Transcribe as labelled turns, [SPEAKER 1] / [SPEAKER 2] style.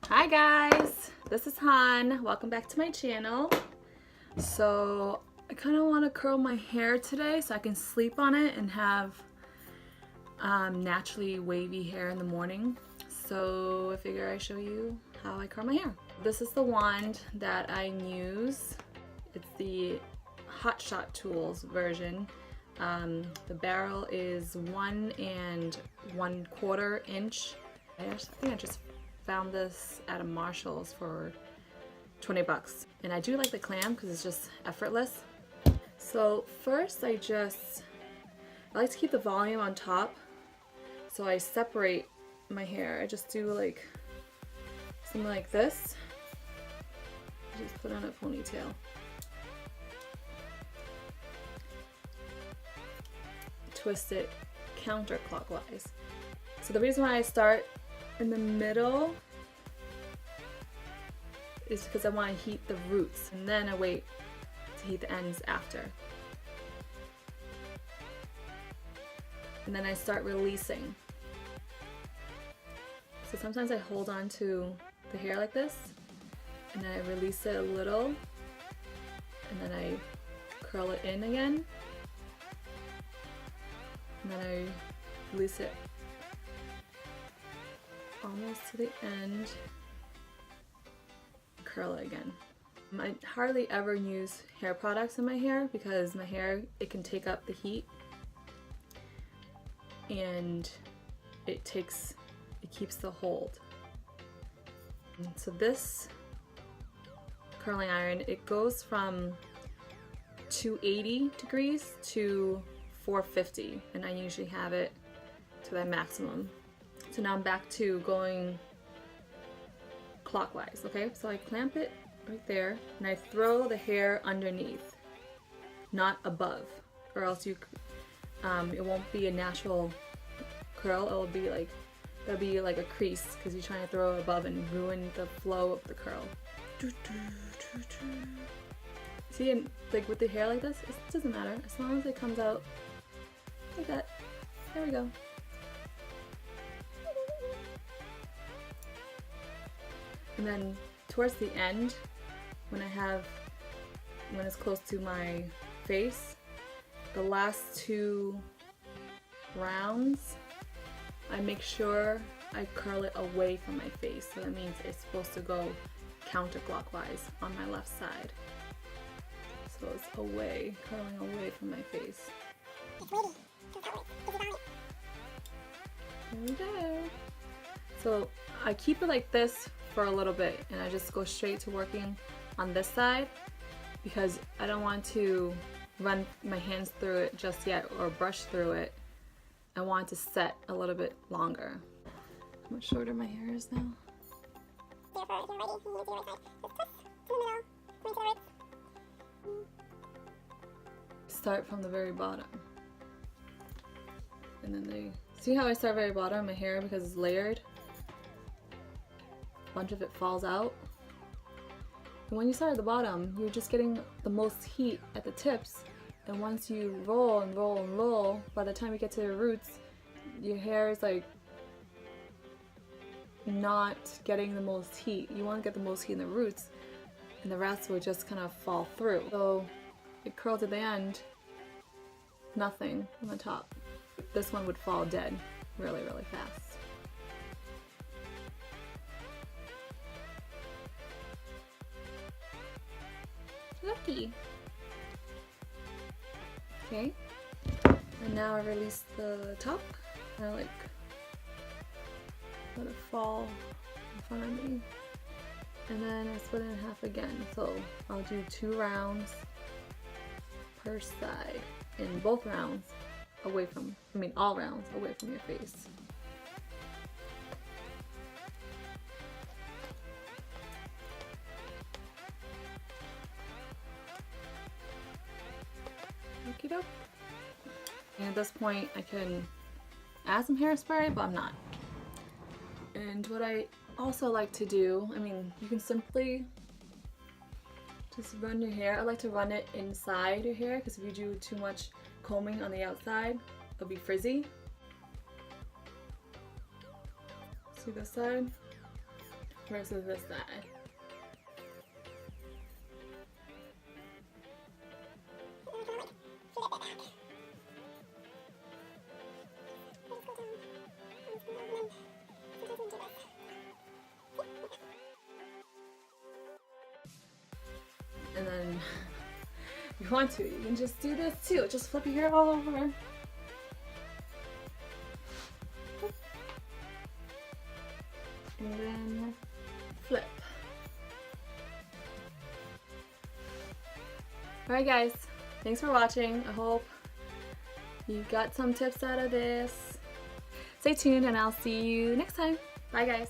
[SPEAKER 1] Hi guys, this is Han. Welcome back to my channel. So I kind of want to curl my hair today so I can sleep on it and have naturally wavy hair in the morning. So I figure I show you how I curl my hair. This is the wand that I use. It's the Hot Shot Tools version. The barrel is 1 1/4 inch. I think I just found this at a Marshall's for 20 bucks. And I do like the clam because it's just effortless. So first I like to keep the volume on top. So I separate my hair. I just do like something like this. Just put on a ponytail. Twist it counterclockwise. So the reason why I start in the middle is because I want to heat the roots, and then I wait to heat the ends after. And then I start releasing. So sometimes I hold on to the hair like this, and then I release it a little, and then I curl it in again, and then I release it almost to the end, curl it again. I hardly ever use hair products in my hair because my hair, it can take up the heat and it keeps the hold. And so this curling iron, it goes from 280 degrees to 450, and I usually have it to that maximum. So now I'm back to going clockwise, okay? So I clamp it right there, and I throw the hair underneath, not above, or else it won't be a natural curl. It'll be like a crease because you're trying to throw it above and ruin the flow of the curl. See, and like with the hair like this, it doesn't matter as long as it comes out like that. There we go. And then towards the end, when it's close to my face, the last 2 rounds, I make sure I curl it away from my face. So that means it's supposed to go counterclockwise on my left side. So it's away, curling away from my face. There we go. So I keep it like this for a little bit, and I just go straight to working on this side because I don't want to run my hands through it just yet or brush through it. I want it to set a little bit longer. How much shorter my hair is now? Start from the very bottom. And then see how I start very bottom my hair because it's layered? A bunch of it falls out. And when you start at the bottom, you're just getting the most heat at the tips. And once you roll and roll and roll, by the time you get to the roots, your hair is like not getting the most heat. You want to get the most heat in the roots, and the rest will just kind of fall through. So it curls at the end, nothing on the top. This one would fall dead really, really fast. Lucky. Okay, and now I release the top. I like let it fall in front of me, and then I split it in half again. So I'll do 2 rounds per side, and both rounds away from, all rounds away from your face. Okie doke. And at this point I can add some hairspray, but I'm not. And what I also like to do, you can simply just run your hair. I like to run it inside your hair because if you do too much combing on the outside, it'll be frizzy. See this side? versus this side. And then if you want to, you can just do this too. Just flip your hair all over. And then flip. Alright guys, thanks for watching. I hope you got some tips out of this. Stay tuned and I'll see you next time. Bye guys.